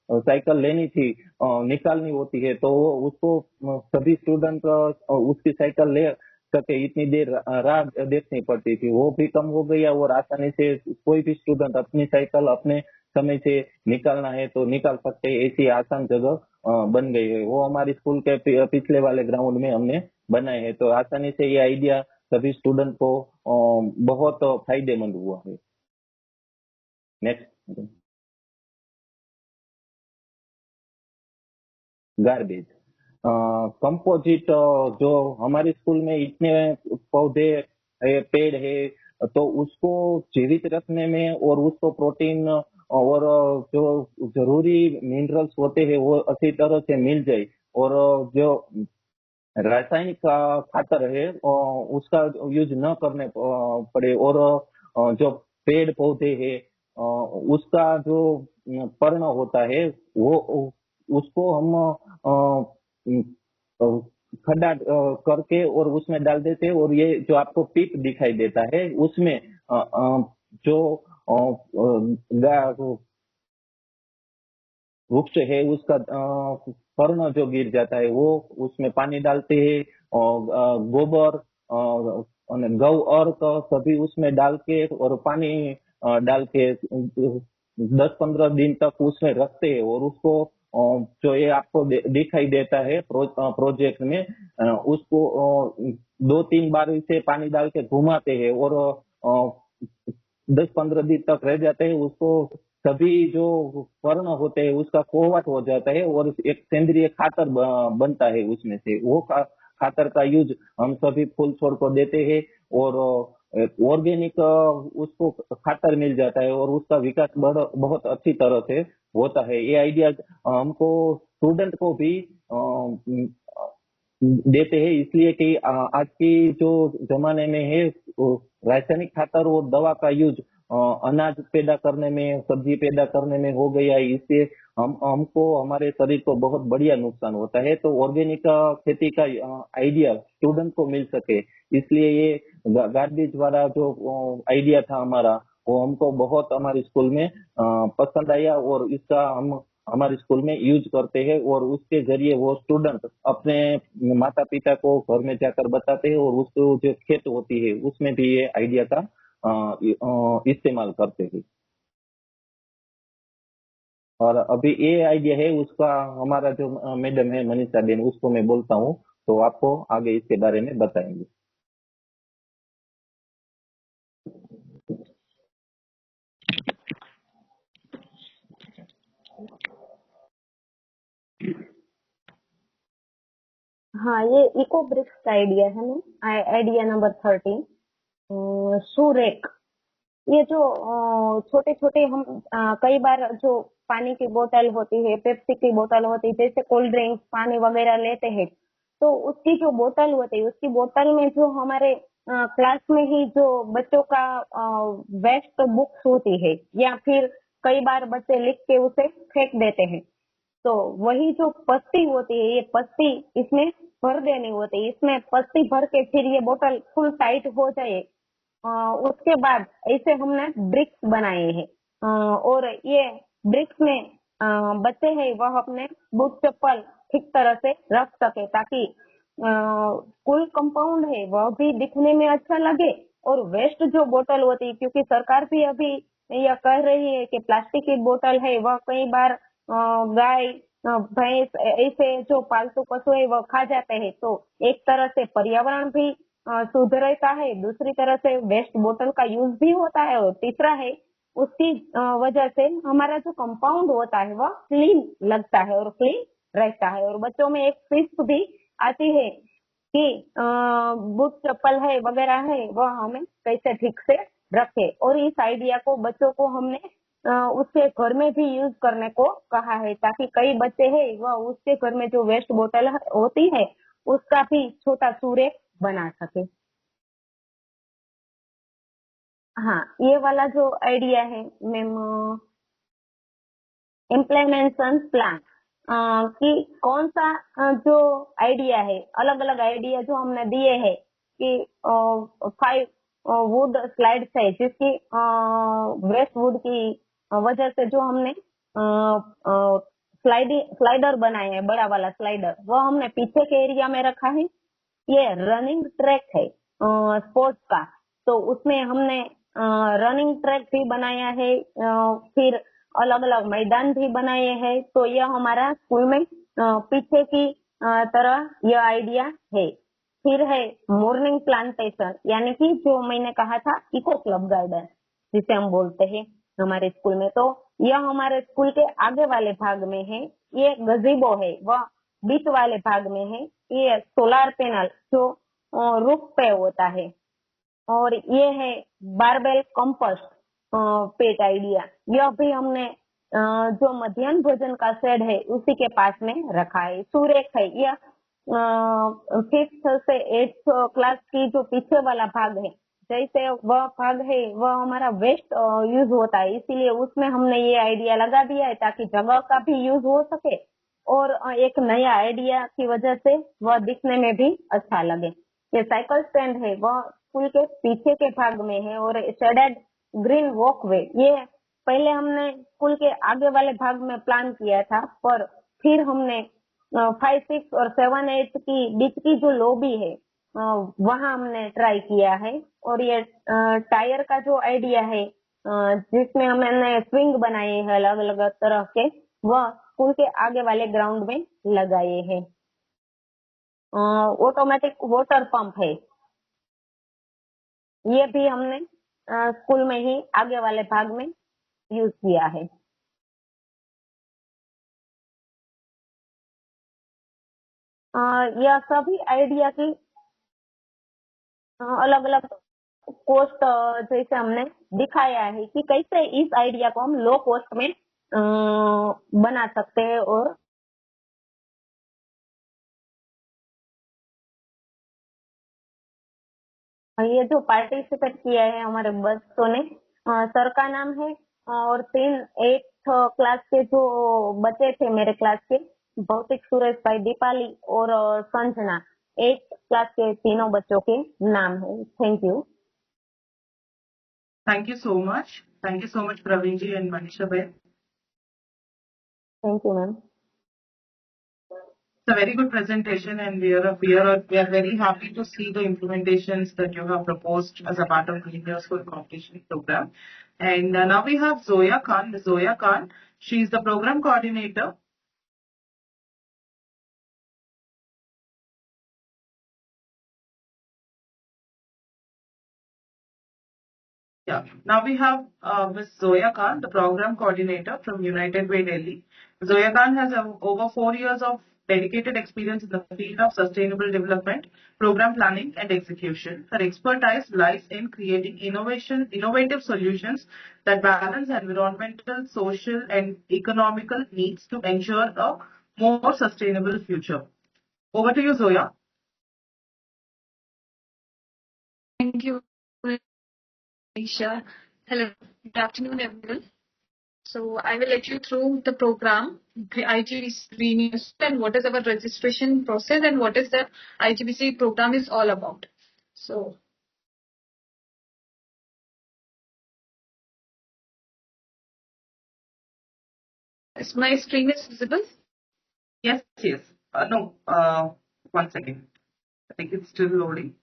साइकिल लेनी थी, निकालनी होती है, तो उसको सभी स्टूडेंट उसकी साइकिल ले सके इतनी देर राह देखनी पड़ती थी, वो भी कम हो गया। और आसानी से कोई भी स्टूडेंट अपनी साइकिल अपने समय से निकालना है तो निकाल सकते हैं, ऐसी आसान जगह बन गई है। वो हमारे स्कूल के पिछले वाले ग्राउंड में हमने बनाए हैं, तो आसानी से ये आइडिया सभी स्टूडेंट को बहुत फायदेमंद हुआ है। Next, garbage composite. जो हमारे स्कूल में इतने पौधे पेड़ है, तो उसको जीवित रखने में और उसको प्रोटीन और जो जरूरी मिनरल्स होते हैं वो अच्छी तरह से मिल जाए, और जो रासायनिक खातर है उसका यूज न करने पड़े, और जो पेड़ पौधे है उसका जो पर्ण होता है वो उसको हम खड्डा करके और उसमें डाल देते हैं। और ये जो आपको पिप दिखाई देता है उसमें जो वृक्ष है उसका पर्ण जो गिर जाता है वो उसमें पानी डालते हैं, और गोबर और गौ अर्क सभी उसमें डाल के और पानी डाल के 10-15 दिन तक उसमें रखते हैं। और उसको जो ये आपको दिखाई देता है प्रोजेक्ट में, उसको 2-3 बार इसे पानी डाल के घुमाते हैं, और 10-15 दिन तक रह जाते हैं। उसको सभी जो पर्ण होते हैं उसका कोहवट हो जाता है, और एक सेंद्रीय खातर बनता है उसमें से। वो खातर का यूज हम सभी फूल छोड़ को देते हैं, और ऑर्गेनिक उसको खातर मिल जाता है, और उसका विकास बहुत अच्छी तरह से होता है। ये आइडिया हमको स्टूडेंट को भी देते हैं, इसलिए कि आज की जो जमाने में है रासायनिक खातर और दवा का यूज अनाज पैदा करने में, सब्जी पैदा करने में हो गया है। इससे हमको हमारे शरीर को बहुत बढ़िया नुकसान होता है। तो ऑर्गेनिक खेती का आइडिया स्टूडेंट को मिल सके, इसलिए ये गार्बेज वाला जो आइडिया था हमारा, वो हमको बहुत हमारे स्कूल में पसंद आया, और इसका हम हमारे स्कूल में यूज करते हैं। और उसके जरिए वो स्टूडेंट अपने माता पिता को घर में जाकर बताते हैं, और उसको जो खेत होती है उसमें भी ये आइडिया का इस्तेमाल करते हैं। और अभी ये आइडिया है उसका, हमारा जो मैडम है मनीषा बेन, उसको मैं बोलता हूँ, तो आपको आगे इसके बारे में बताएंगे। हाँ, ये इको ब्रिक्स का आइडिया है मैम, आइडिया नंबर 13। सुरेक, ये जो छोटे छोटे हम कई बार जो पानी की बोतल होती है, पेप्सी की बोतल होती है, जैसे कोल्ड ड्रिंक्स पानी वगैरह लेते हैं, तो उसकी जो बोतल होती है, उसकी बोतल में जो हमारे क्लास में ही जो बच्चों का वेस्ट बुक्स होती है, या फिर कई बार बच्चे लिख के उसे फेंक देते हैं, तो वही जो पत्ती होती है, ये पत्ती इसमें भर देनी होती है। इसमें पत्ती भर के फिर ये बोतल फुल टाइट हो जाए, उसके बाद ऐसे हमने ब्रिक्स बनाए हैं। और ये ब्रिक्स में बच्चे हैं वह अपने बूट चप्पल ठीक तरह से रख सके, ताकि स्कूल कंपाउंड है वह भी दिखने में अच्छा लगे। और वेस्ट जो बोतल होती है, क्योंकि सरकार भी अभी यह कह रही है कि प्लास्टिक की बोतल है वह कई बार गाय भैंस ऐसे जो पालतू पशु है वह खा जाते हैं, तो एक तरह से पर्यावरण भी शुद्ध रहता है, दूसरी तरह से वेस्ट बोतल का यूज भी होता है, और तीसरा है उसकी वजह से हमारा जो कंपाउंड होता है वह क्लीन लगता है और क्लीन रहता है। और बच्चों में एक फिक्स भी आती है कि बूट चप्पल है वगैरह है वह हमें कैसे ठीक से रखे। और इस आइडिया को बच्चों को हमने उसके घर में भी यूज करने को कहा है, ताकि कई बच्चे हैं वह उसके घर में जो वेस्ट बोतल होती है उसका भी छोटा सूर्य बना सके। हाँ, ये वाला जो आइडिया है मैम, इम्प्लीमेंटेशन प्लान, कि कौन सा जो आइडिया है, अलग अलग आइडिया जो हमने दिए हैं कि 5 वुड स्लाइड्स है, जिसकी वेस्ट वुड की वजह से जो हमने स्लाइडर बनाए हैं, बड़ा वाला स्लाइडर, वो हमने पीछे के एरिया में रखा है। ये रनिंग ट्रैक है स्पोर्ट्स का, तो उसमें हमने रनिंग ट्रैक भी बनाया है, फिर अलग अलग मैदान भी बनाए हैं। तो यह हमारा स्कूल में पीछे की तरह यह आइडिया है। फिर है मॉर्निंग प्लांटेशन, यानी कि जो मैंने कहा था इको क्लब गार्डन जिसे हम बोलते हैं हमारे स्कूल में, तो यह हमारे स्कूल के आगे वाले भाग में है। ये गजीबो है वह बीच वाले भाग में है। ये सोलार पैनल जो रूफ पे होता है, और ये है बारबेल कंपोस्ट पेट आइडिया, यह भी हमने जो मध्याह्न भोजन का शेड है उसी के पास में रखा है। सुरेख है, यह 5th से 8th क्लास की जो पीछे वाला भाग है, जैसे वह भाग है वह हमारा वेस्ट यूज होता है, इसीलिए उसमें हमने ये आइडिया लगा दिया है ताकि जगह का भी यूज हो सके, और एक नया आइडिया की वजह से वह दिखने में भी अच्छा लगे। ये साइकिल स्टैंड है वह स्कूल के पीछे के भाग में है, और शेडेड ग्रीन वॉकवे, ये पहले हमने स्कूल के आगे वाले भाग में प्लान किया था, पर फिर हमने 5, 6 और 7, 8 की बीच की जो लॉबी है वहां हमने ट्राई किया है। और ये टायर का जो आइडिया है जिसमें हमने स्विंग बनाए हैं अलग अलग तरह के, वह स्कूल के आगे वाले ग्राउंड में लगाए हैं। ऑटोमेटिक वाटर पंप है, ये भी हमने स्कूल में ही आगे वाले भाग में यूज किया है। यह सभी आइडिया की अलग अलग कॉस्ट जैसे हमने दिखाया है कि कैसे इस आइडिया को हम लो कॉस्ट में बना सकते हैं। और ये जो पार्टिसिपेट किया है हमारे बच्चों ने, सर का नाम है, और 3 8th क्लास के जो बच्चे थे मेरे क्लास के, भौतिक, सुरेश भाई, दीपाली और संजना, 8th क्लास के तीनों बच्चों के नाम है। Thank you. Thank you so much. Thank you so much, Praveen ji and Manisha Bhai. Thank you ma'am. It's a very good presentation, and we are very happy to see the implementations that you have proposed as a part of Green Your School competition program. And now we have Zoya Khan. Zoya Khan, she is the program coordinator. Yeah. Now we have Ms. Zoya Khan, the program coordinator from United Way, Delhi. Zoya Khan has over 4 years of dedicated experience in the field of sustainable development, program planning and execution. Her expertise lies in creating innovative solutions that balance environmental, social and economical needs to ensure a more sustainable future. Over to you, Zoya. Thank you, Aisha. Hello, good afternoon, everyone. So I will let you through the program, the IGBC Green News, and what is our registration process and what is the IGBC program is all about. So is my screen is visible? Yes, yes. No, 1 second. I think it's still loading.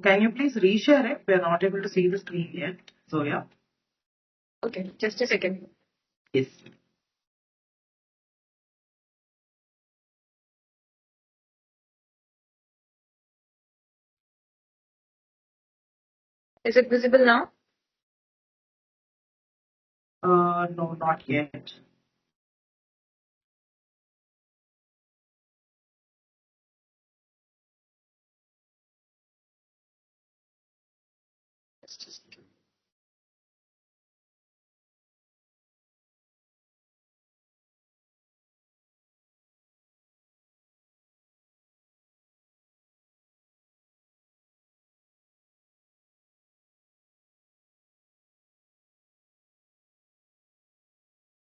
Can you please reshare it? We are not able to see the screen yet, Zoya. Okay, just a second. Yes. Is it visible now? No, not yet. Just a second.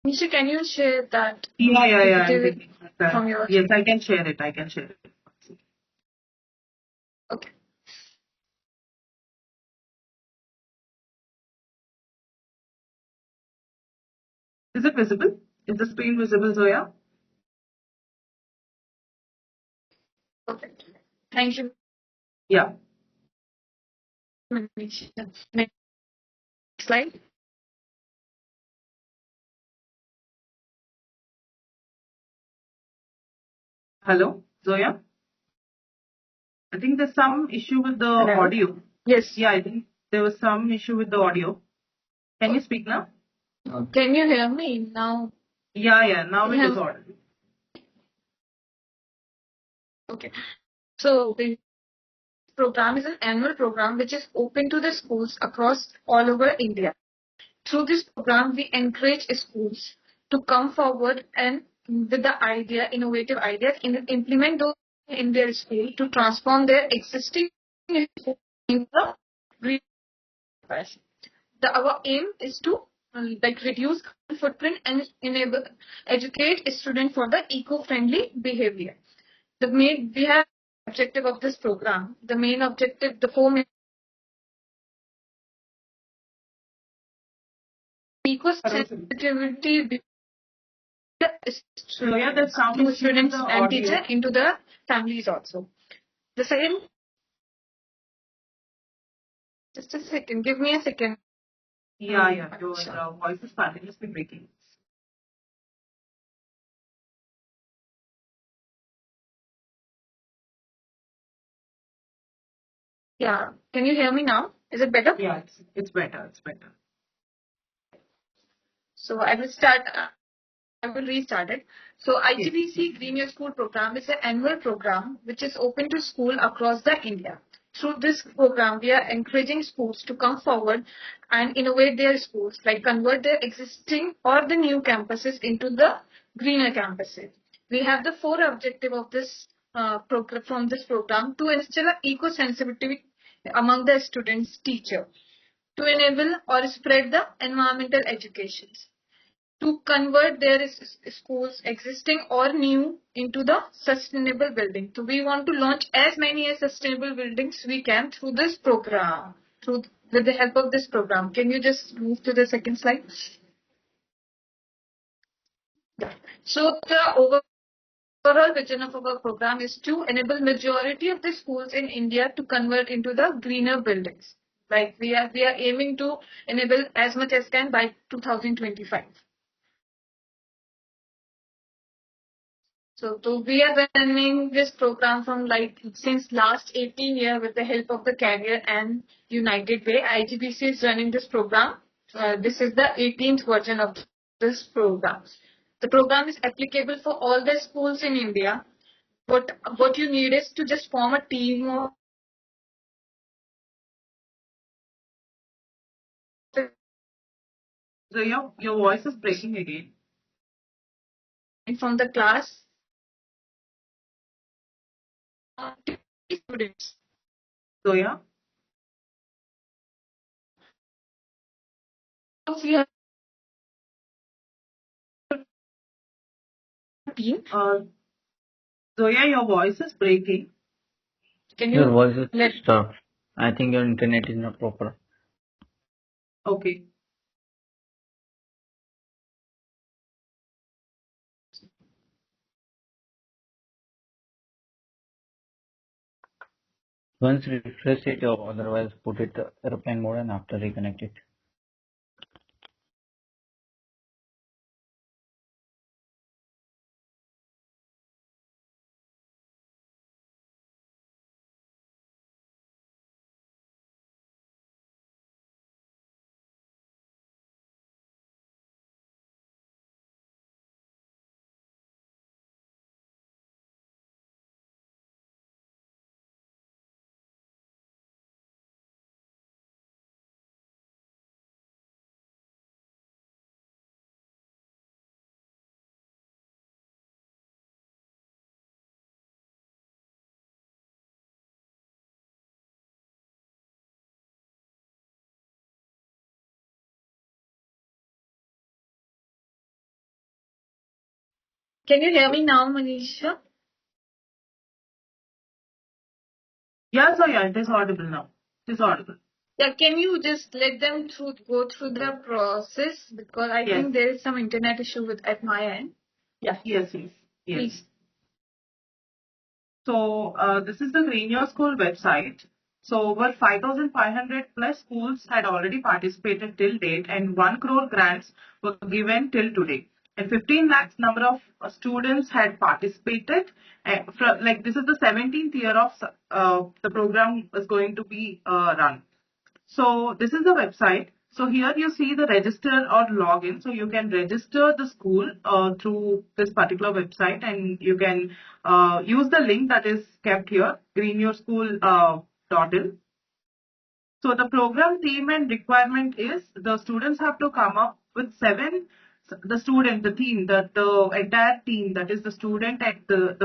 Nisha, can you share that? Yeah. I'm PPT taking that. from your Yes, I can share it. okay. Is it visible? Is the screen visible, Zoya? Perfect. Thank you, Yeah. Nisha. Next slide. Hello, Zoya? I think there's some issue with the Hello? audio. Yes. Yeah, I think there was some issue with the audio. Can you speak now? Can you hear me now? Yeah. Now it Yeah. is audible. Okay. So the program is an annual program which is open to the schools across all over India. Through this program, we encourage schools to come forward and with the innovative ideas, implement those in their school to transform their existing into the green fashion. Our aim is to reduce carbon footprint and enable educate students for the eco-friendly behavior. We have objective of this program. The main objective, the four main eco-sensitivity Zoya, there's some to issue with students the and audio. teachers into the families also. The second, just a second, give me a second. Yeah. Your Sure. voice is continuously breaking. Yeah, can you hear me now? Is it better? Yeah, it's better. So I will start. I will restart it. So Yes. IGBC Green Year School program is an annual program which is open to school across the India. Through this program, we are encouraging schools to come forward and innovate their schools, like convert their existing or the new campuses into the greener campuses. We have the four objective of this program from this program to instill an eco-sensitivity among the students, teacher, to enable or spread the environmental educations, to convert their schools, existing or new, into the sustainable building. So we want to launch as many as sustainable buildings we can through this program, with the help of this program. Can you just move to the second slide? Yeah. So the overall vision of our program is to enable majority of the schools in India to convert into the greener buildings. Like we are aiming to enable as much as can by 2025. So we are running this program from since last 18 years with the help of the Carrier and United Way. IGBC is running this program. This is the 18th version of this program. The program is applicable for all the schools in India. What you need is to just form a team of So your voice is breaking again. And from the class, students. Zoya? We have a team. Zoya, your voice is breaking. Can Your you voice is let stuck. I think your internet is not proper. Okay. Once refresh it or otherwise put it airplane mode and after reconnect it. Can you hear me now, Manisha? Yeah, Zoya, it is audible now. It is audible. Yeah, can you just let them go through the process, because I Yes. think there is some internet issue at my end. Yeah, Yes. please. So this is the Green Your School website. So over 5,500 plus schools had already participated till date, and 1 crore grants were given till today. And 15 lakhs number of students had participated. Like this is the 17th year of the program is going to be run. So this is the website. So here you see the register or login. So you can register the school through this particular website, and you can use the link that is kept here, greenyourschool.in. So the program theme and requirement is the students have to come up with the team, the entire team, that is the student and the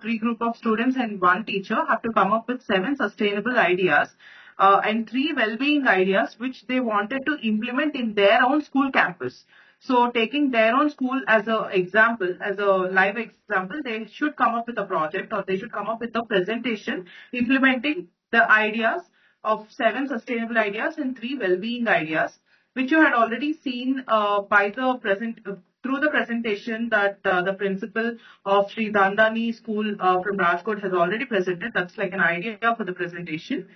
three group of students and one teacher have to come up with 7 sustainable ideas and 3 well-being ideas which they wanted to implement in their own school campus. So taking their own school as a example, as a live example, they should come up with a project or they should come up with a presentation implementing the ideas of 7 sustainable ideas and 3 well-being ideas, which you had already seen through the presentation that the principal of Sri Dandani School from Rajkot has already presented. That's like an idea for the presentation.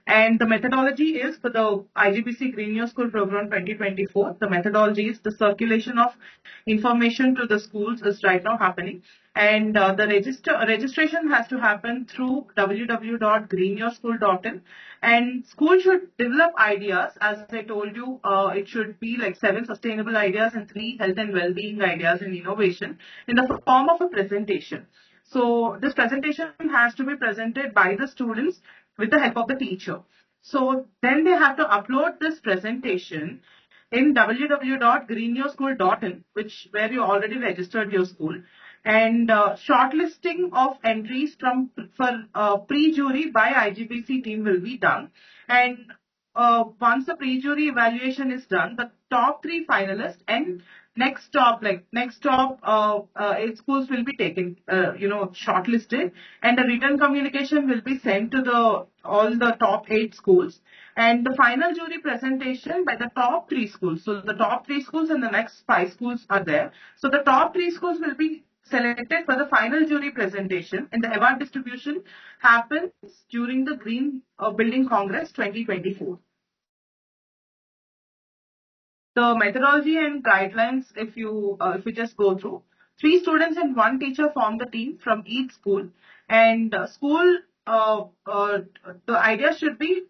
And the methodology is for the IGBC Green Your School Program 2024. The methodology is the circulation of information to the schools is right now happening. And the registration has to happen through www.greenyourschool.in. And school should develop ideas. As I told you, it should be like 7 sustainable ideas and 3 health and well-being ideas and innovation in the form of a presentation. So this presentation has to be presented by the students with the help of the teacher. So then they have to upload this presentation in www.greenyourschool.in, where you already registered your school. And shortlisting of entries for pre-jury by IGBC team will be done. And once the pre-jury evaluation is done, the top 3 finalists and next top 8 schools will be taken, shortlisted, and the written communication will be sent to all the top 8 schools, and the final jury presentation by the top 3 schools. So the top 3 schools and the next 5 schools are there. So the top 3 schools will be selected for the final jury presentation, and the award distribution happens during the Green Building Congress 2024. The methodology and guidelines, if you just go through, 3 students and 1 teacher form the team from each school, and the idea should be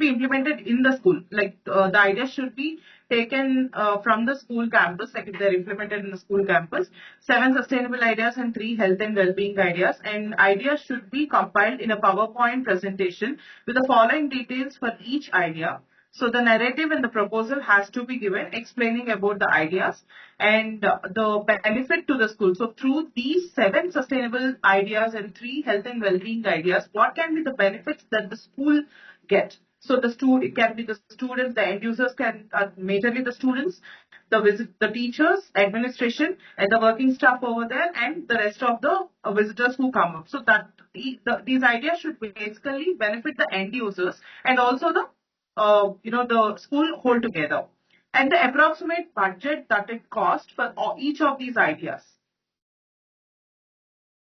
implemented in the school. Like the idea should be taken from the school campus, like if they're implemented in the school campus. 7 sustainable ideas and 3 health and well-being ideas, and ideas should be compiled in a PowerPoint presentation with the following details for each idea. So the narrative and the proposal has to be given explaining about the ideas and the benefit to the school. So through these 7 sustainable ideas and 3 health and well-being ideas, what can be the benefits that the school get? So it can be the students, the end users can, majorly the students, the teachers, administration, and the working staff over there, and the rest of the visitors who come up. So that these ideas should basically benefit the end users and also the the school whole together, and the approximate budget that it cost for each of these ideas.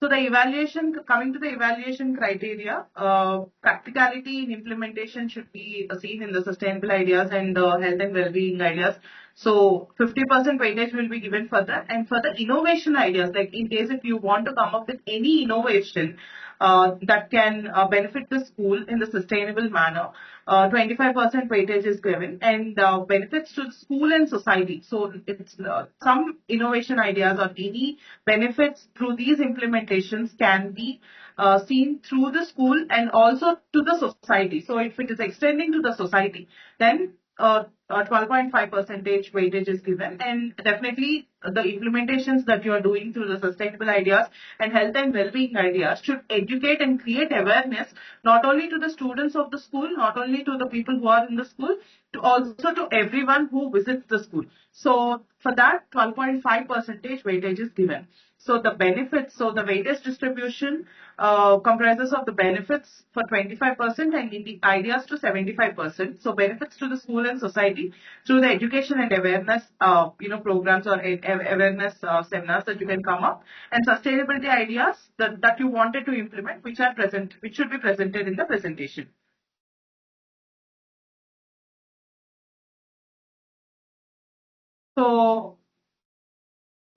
So the evaluation, coming to the evaluation criteria, practicality in implementation should be seen in the sustainable ideas and the health and well-being ideas. So 50% weightage will be given for that, and for the innovation ideas, like in case if you want to come up with any innovation that can benefit the school in the sustainable manner, 25% weightage is given, and benefits to the school and society. So it's some innovation ideas or any benefits through these implementations can be seen through the school and also to the society. So if it is extending to the society, then 12.5% weightage is given, and definitely the implementations that you are doing through the sustainable ideas and health and well-being ideas should educate and create awareness not only to the students of the school, not only to the people who are in the school, to also to everyone who visits the school. So for that, 12.5% weightage is given. So the benefits, so the weightage distribution comprises of the benefits for 25% and the ideas to 75%. So benefits to the school and society through the education and awareness, programs or awareness seminars that you can come up, and sustainability ideas that you wanted to implement, which should be presented in the presentation. So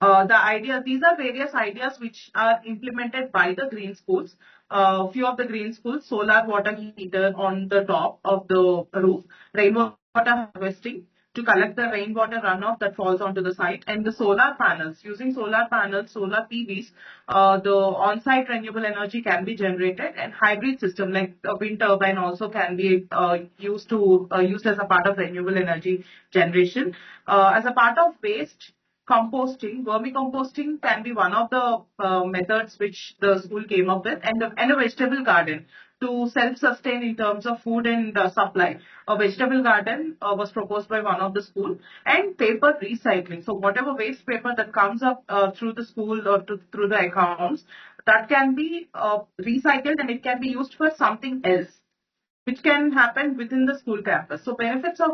these are various ideas which are implemented by the green schools. Few of the green schools, solar water heater on the top of the roof, rainwater harvesting to collect the rainwater runoff that falls onto the site, and the solar panels. Using solar panels, solar PVs, the on-site renewable energy can be generated, and hybrid system like a wind turbine also can be used as a part of renewable energy generation. As a part of waste, composting, vermicomposting can be one of the methods which the school came up with, and a vegetable garden to self-sustain in terms of food and supply. A vegetable garden was proposed by one of the school, and paper recycling. So whatever waste paper that comes up through the school or through the accounts, that can be recycled and it can be used for something else, which can happen within the school campus. So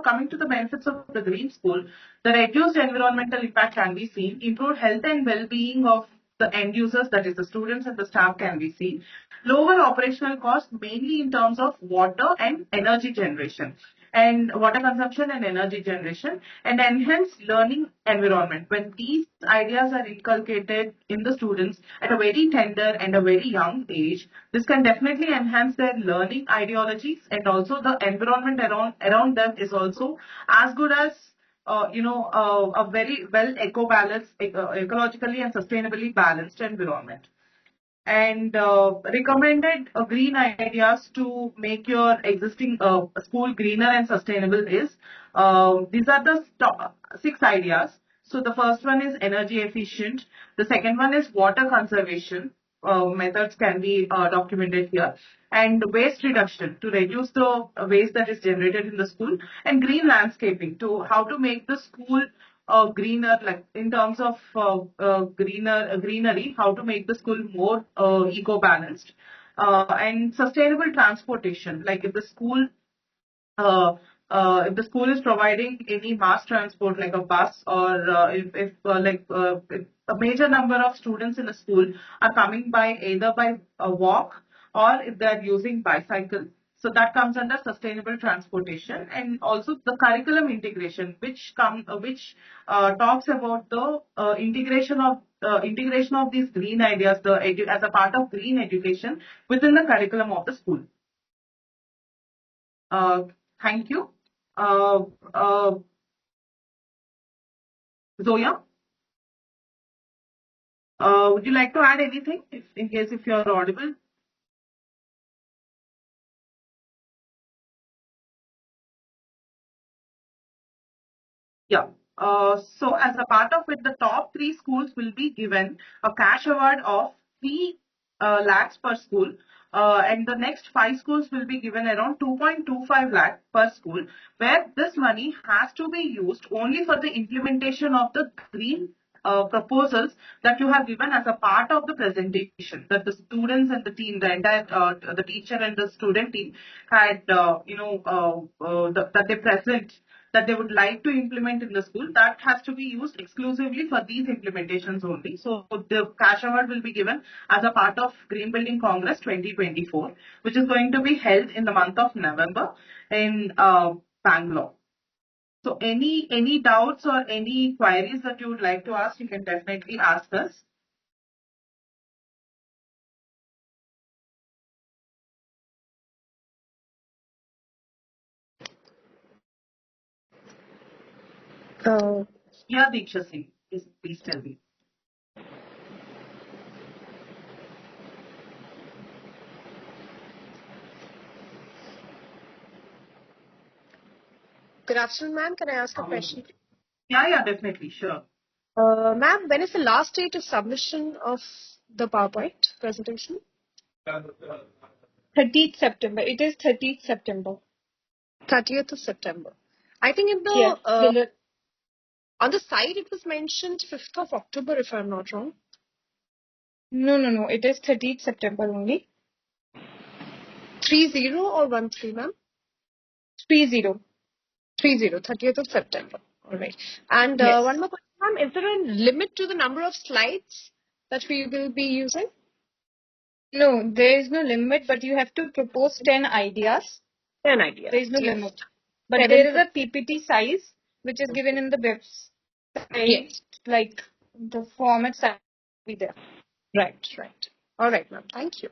coming to the benefits of the green school, the reduced environmental impact can be seen, improved health and well-being of the end users, that is the students and the staff, can be seen, lower operational costs mainly in terms of water and energy generation, and water consumption and energy generation, and enhanced learning environment. When these ideas are inculcated in the students at a very tender and a very young age, this can definitely enhance their learning ideologies, and also the environment around them is also as good as a very well eco-balanced, ecologically and sustainably balanced environment. And recommended green ideas to make your existing school greener and sustainable is, these are the 6 ideas. So the first one is energy efficient. The second one is water conservation. Methods can be documented here, and waste reduction to reduce the waste that is generated in the school, and green landscaping to how to make the school greener, like in terms of greenery, how to make the school more eco-balanced, and sustainable transportation, like if the school is providing any mass transport like a bus, or if a major number of students in a school are coming by either by a walk or if they are using bicycle, so that comes under sustainable transportation. And also the curriculum integration, which talks about the integration of these green ideas, as a part of green education within the curriculum of the school. Thank you. Zoya, would you like to add anything, in case if you are audible? Yeah. So as a part of it, the top 3 schools will be given a cash award of 3 lakhs per school. And the next 5 schools will be given around 2.25 lakh per school, where this money has to be used only for the implementation of the green proposals that you have given as a part of the presentation, that the students and the team, the entire, the teacher and the student team had, that they present, that they would like to implement in the school, that has to be used exclusively for these implementations only. So the cash award will be given as a part of Green Building Congress 2024, which is going to be held in the month of November in Bangalore. So any doubts or any queries that you would like to ask, you can definitely ask us. Yeah, Diksha Singh, please tell me. Good afternoon, ma'am. Can I ask a question? Yeah, definitely, sure. Ma'am, when is the last date of submission of the PowerPoint presentation? 30th September. It is 30th September. 30th of September. I think in the Yeah. on the side it was mentioned 5th of October, if I'm not wrong. No. It is 30th September only. 30 or 13, ma'am? 30. 30th of September. All right. And Yes. one more question, ma'am. Is there a limit to the number of slides that we will be using? No, there is no limit, but you have to propose 10 ideas. 10 ideas. There is no Yes. limit. But 7 there is a PPT size which is given in the website. Yes. Like the format size will be there. Right. All right, ma'am. Thank you.